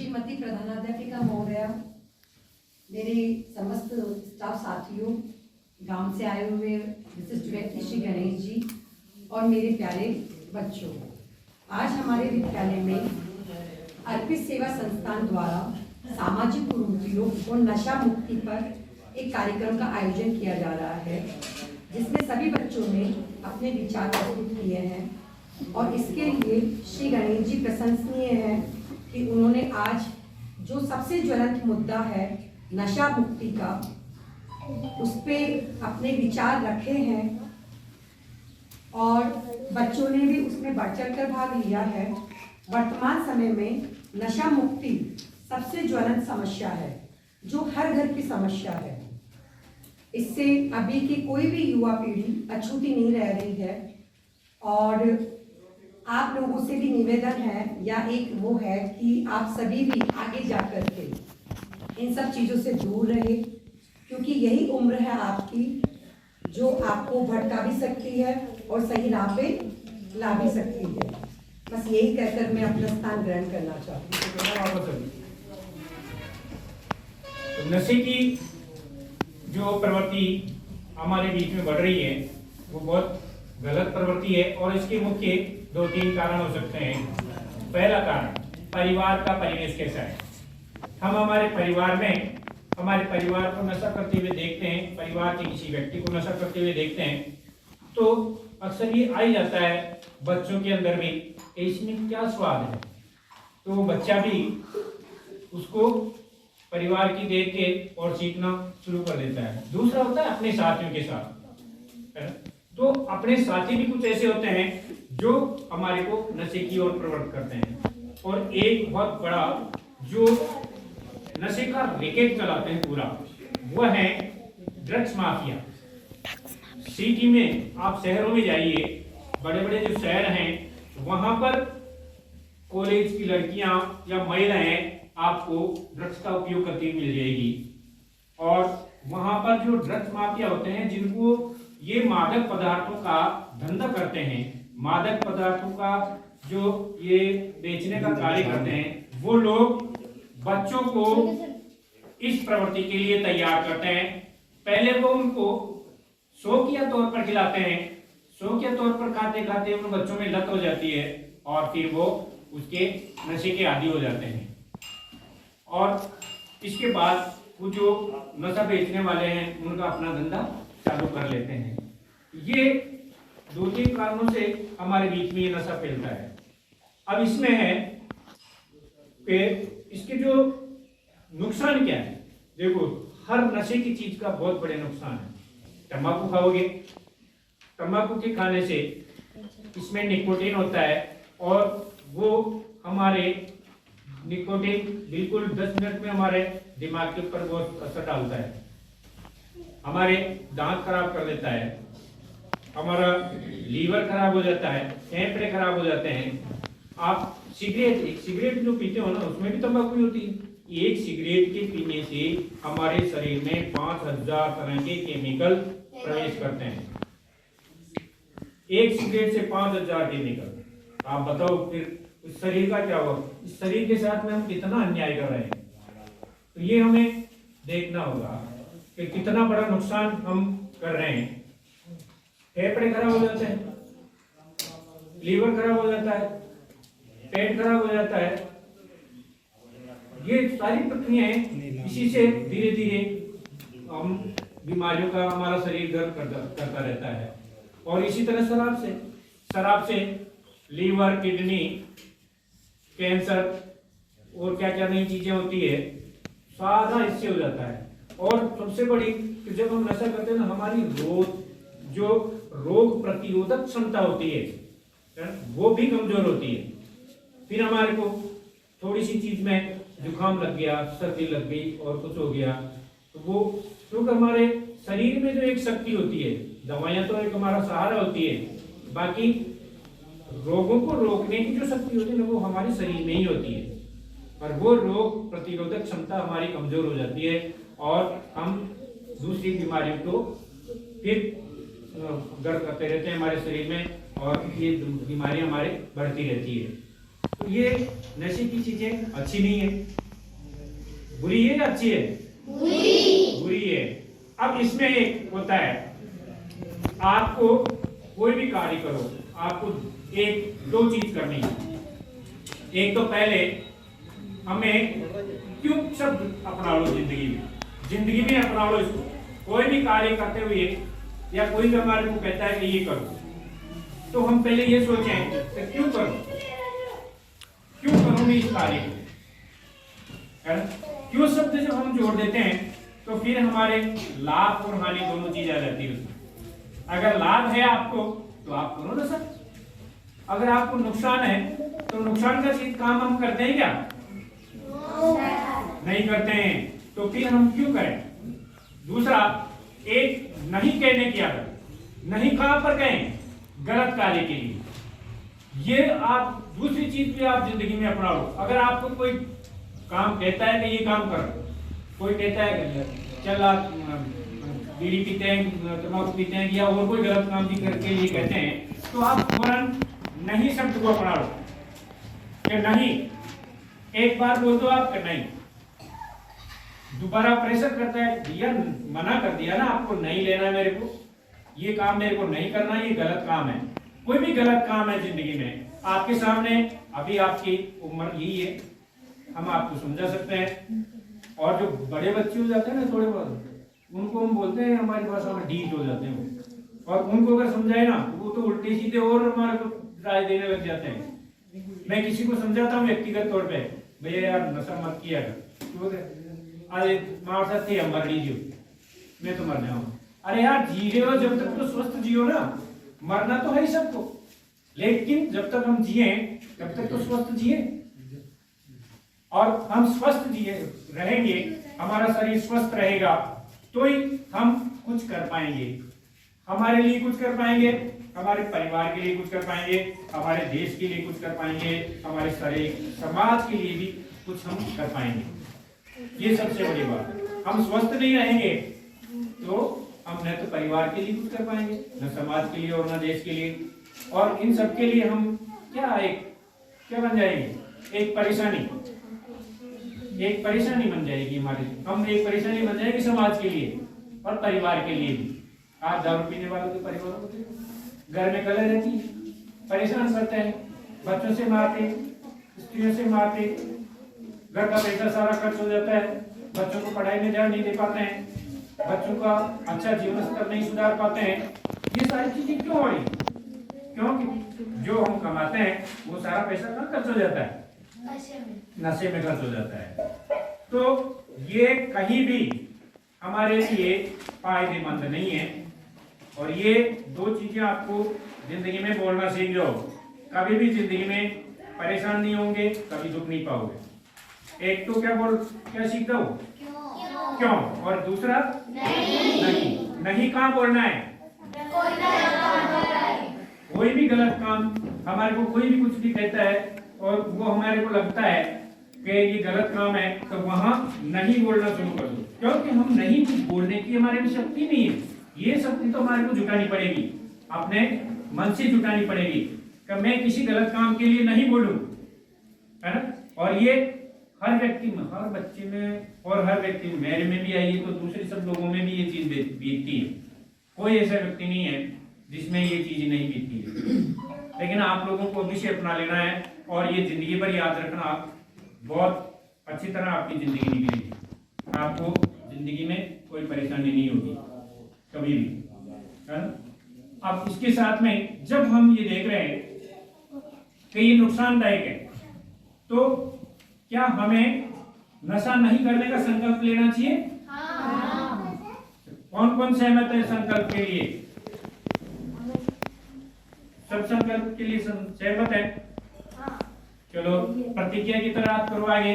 श्रीमती प्रधानाध्यापिका महोदया, मेरे समस्त स्टाफ साथियों, गांव से आए हुए विशिष्ट व्यक्ति श्री गणेश जी और मेरे प्यारे बच्चों, आज हमारे विद्यालय में अर्पित सेवा संस्थान द्वारा सामाजिक कुरीतियों और नशा मुक्ति पर एक कार्यक्रम का आयोजन किया जा रहा है, जिसमें सभी बच्चों ने अपने विचार प्रस्तुत किए हैं और इसके लिए श्री गणेश जी प्रशंसनीय है कि उन्होंने आज जो सबसे ज्वलंत मुद्दा है नशा मुक्ति का, उस पर अपने विचार रखे हैं और बच्चों ने भी उसमें बढ़ चढ़ कर भाग लिया है। वर्तमान समय में नशा मुक्ति सबसे ज्वलंत समस्या है, जो हर घर की समस्या है। इससे अभी की कोई भी युवा पीढ़ी अछूती नहीं रह रही है और आप लोगों से भी निवेदन है या एक वो है कि आप सभी भी आगे जाकर के इन सब चीज़ों से दूर रहे, क्योंकि यही उम्र है आपकी जो आपको भटका भी सकती है और सही राह पे ला भी सकती है। बस यही कहकर मैं अपना स्थान ग्रहण करना चाहती हूँ। तो नशे की जो प्रवृत्ति हमारे बीच में बढ़ रही है वो बहुत गलत प्रवृत्ति है और इसके मुख्य 2-3 कारण हो सकते हैं। पहला कारण, परिवार का परिवेश कैसा है। हम हमारे परिवार को नशा करते हुए देखते हैं, परिवार के किसी व्यक्ति को नशा करते हुए देखते हैं, तो अक्सर ये आ ही जाता है बच्चों के अंदर भी इसमें क्या स्वाद है, तो बच्चा भी उसको परिवार की देख के और सीखना शुरू कर देता है। दूसरा होता है अपने साथियों के साथ, तो अपने साथी भी कुछ ऐसे होते हैं जो हमारे को नशे की ओर प्रवृत्त करते हैं। और एक बहुत बड़ा जो नशे का रैकेट चलाते हैं पूरा, वह है ड्रग्स माफिया। सिटी में, आप शहरों में जाइए, बड़े बड़े जो शहर हैं वहां पर कॉलेज की लड़कियां या महिलाएं आपको ड्रग्स का उपयोग करती मिल जाएगी। और वहां पर जो ड्रग्स माफिया होते हैं, जिनको ये मादक पदार्थों का धंधा करते हैं, मादक पदार्थों का जो ये बेचने का कार्य करते हैं, वो लोग बच्चों को इस प्रवृत्ति के लिए तैयार करते हैं। पहले वो उनको शौकिया तौर पर खिलाते हैं, शौकिया तौर पर खाते खाते उन बच्चों में लत हो जाती है और फिर वो उसके नशे के आदी हो जाते हैं। और इसके बाद वो जो नशा बेचने वाले हैं उनका अपना धंधा चालू कर लेते हैं। ये 2-3 कारणों से हमारे बीच में ये नशा फैलता है। अब इसमें है कि इसके जो नुकसान क्या है। देखो, हर नशे की चीज का बहुत बड़े नुकसान है। तंबाकू खाओगे, तंबाकू के खाने से इसमें निकोटीन होता है और वो हमारे निकोटीन बिल्कुल 10 मिनट में हमारे दिमाग के ऊपर बहुत असर डालता है, हमारे दांत खराब कर देता है, हमारा लीवर खराब हो जाता है, फेफड़े खराब हो जाते हैं। आप एक सिगरेट जो पीते हो ना, उसमें भी तंबाकू होती है। एक सिगरेट के पीने से हमारे शरीर में 5000 तरह के केमिकल प्रवेश करते हैं। एक सिगरेट से 5000 केमिकल। आप बताओ फिर इस शरीर का क्या होगा। इस शरीर के साथ में हम कितना अन्याय कर रहे हैं, तो ये हमें देखना होगा कि कितना बड़ा नुकसान हम कर रहे हैं। फेफड़े खराब हो जाते हैं, लीवर खराब हो जाता है, पेट खराब हो जाता है। ये सारी प्रक्रियाएं, इसी से धीरे धीरे हम बीमारियों का हमारा शरीर गर्म करता रहता है। और इसी तरह शराब से लीवर, किडनी, कैंसर और क्या क्या नई चीजें होती है, सारा इससे हो जाता है। और सबसे बड़ी कि जब हम नशा करते हैं ना, हमारी रोग प्रतिरोधक क्षमता होती है वो भी कमजोर होती है। फिर हमारे को थोड़ी सी चीज में जुकाम लग गया, सर्दी लग गई और कुछ हो गया, तो वो क्योंकि हमारे शरीर में जो एक शक्ति होती है, दवाइयां तो एक हमारा सहारा होती है, बाकी रोगों को रोकने की जो शक्ति होती है ना, वो हमारे शरीर में ही होती है। और वो रोग प्रतिरोधक क्षमता हमारी कमजोर हो जाती है और हम दूसरी बीमारियों को फिर गर्म करते रहते हैं हमारे शरीर में और ये बीमारियां हमारे बढ़ती रहती है। तो ये नशे की चीजें अच्छी नहीं है, बुरी है या अच्छी है? बुरी है। अब इसमें एक होता है, आपको कोई भी कार्य करो, आपको एक दो चीज करनी है। एक तो पहले हमें क्यों शब्द अपना लो जिंदगी में अपना लो इसको। कोई भी कार्य करते हुए या कोई भी हमारे को कहता है कि ये करो, तो हम पहले ये सोचें कि क्यों करूं मैं इस कार्य को, है ना? क्यों शब्द जब हम जोड़ देते हैं तो फिर हमारे लाभ और हानि दोनों चीज आ जाती है उसमें। अगर लाभ है आपको तो आप करो ना सर, अगर आपको नुकसान है तो नुकसान का चीज काम हम करते हैं क्या? नहीं करते हैं। तो फिर हम क्यों करें? दूसरा, एक नहीं कहने की आदत। नहीं कहां पर कहें? गलत कार्य के लिए। ये आप दूसरी चीज भी आप जिंदगी में अपना लो। अगर आपको कोई काम कहता है कि ये काम कर, कोई कहता है चल आप बीड़ी पीते हैं, तंबाकू पीते हैं या और कोई गलत काम भी करके लिए कहते हैं, तो आप फौरन नहीं शब्द को अपना लो कि नहीं। एक बार बोल दो आप नहीं, दोबारा प्रेशर करता है, दिया मना कर दिया ना आपको, नहीं लेना है मेरे को, ये काम मेरे को नहीं करना, ये गलत काम है। कोई भी गलत काम है जिंदगी में आपके सामने, अभी आपकी उम्र यही है, हम आपको समझा सकते हैं। और जो बड़े बच्चे हो जाते हैं ना थोड़े बहुत, उनको हम बोलते हैं हमारी भाषा में ढीठ हो जाते हैं, और उनको अगर समझाए ना वो तो उल्टे सीधे और हमारे को राय देने लग जाते हैं। मैं किसी को समझाता हूँ व्यक्तिगत तौर पे, भैया यार नशा मत किया कर, अरे मार सकते हम मर लीजिए, मैं तो मर जाऊंगा। अरे यार जी रहे हो जब तक तो स्वस्थ जियो ना, मरना तो है ही सबको, लेकिन जब तक हम जिए तब तक तो स्वस्थ जिए। और हम स्वस्थ जिए रहेंगे, हमारा शरीर स्वस्थ रहेगा तो ही हम कुछ कर पाएंगे, हमारे लिए कुछ कर पाएंगे, हमारे परिवार के लिए कुछ कर पाएंगे, हमारे देश के लिए कुछ कर पाएंगे, हमारे शरीर समाज के लिए भी कुछ हम कर पाएंगे। ये सबसे बड़ी बात। हम स्वस्थ नहीं रहेंगे तो हम न तो परिवार के लिए कुछ कर पाएंगे, न समाज के लिए और न देश के लिए, और इन सब के लिए हम क्या बन जाएंगे? एक परेशानी बन जाएगी हमारे, हम एक परेशानी बन जाएगी समाज के लिए और परिवार के लिए भी। आज दारू पीने वालों के परिवारों को घर में कलह रहती है, परेशान करते हैं, बच्चों से मारते, स्त्रियों से मारते, घर का पैसा सारा खर्च हो जाता है, बच्चों को पढ़ाई में ध्यान नहीं दे पाते हैं, बच्चों का अच्छा जीवन स्तर नहीं सुधार पाते हैं। ये सारी चीजें क्यों हो रही? क्योंकि जो हम कमाते हैं वो सारा पैसा कहाँ खर्च हो जाता है? नशे में खर्च हो जाता है। तो ये कहीं भी हमारे लिए फायदेमंद नहीं है। और ये दो चीजें आपको जिंदगी में बोलना सीख जाओ, कभी भी जिंदगी में परेशान नहीं होंगे, कभी दुख नहीं पाओगे। एक तो क्या सीखता हूँ? क्यों। और दूसरा नहीं कहाँ बोलना है? कोई भी गलत काम, हमारे को कोई भी कुछ भी कहता है और वो हमारे को लगता है कि ये गलत काम है, तो वहां नहीं बोलना शुरू कर दो, क्योंकि हम नहीं कुछ बोलने की हमारे में शक्ति नहीं है। ये शक्ति तो हमारे को जुटानी पड़ेगी, अपने मन से जुटानी पड़ेगी कि मैं किसी गलत काम के लिए नहीं बोलूं, है ना। और ये हर व्यक्ति में, हर बच्चे में और हर व्यक्ति में, मेरे में भी आई है तो दूसरे सब लोगों में भी ये चीज बीतती है। कोई ऐसा व्यक्ति नहीं है जिसमें ये चीज नहीं बीतती है। लेकिन आप लोगों को अभी से अपना लेना है और ये जिंदगी भर याद रखना, बहुत अच्छी तरह आपकी जिंदगी निकलेगी, आपको जिंदगी में कोई परेशानी नहीं होगी कभी भी, है ना। अब इसके साथ में जब हम ये देख रहे हैं कि ये नुकसानदायक है, तो क्या हमें नशा नहीं करने का संकल्प लेना चाहिए? कौन कौन सहमत है संकल्प के लिए? सब संकल्प के लिए सहमत है? चलो प्रतिज्ञा की तरह आप करो आगे।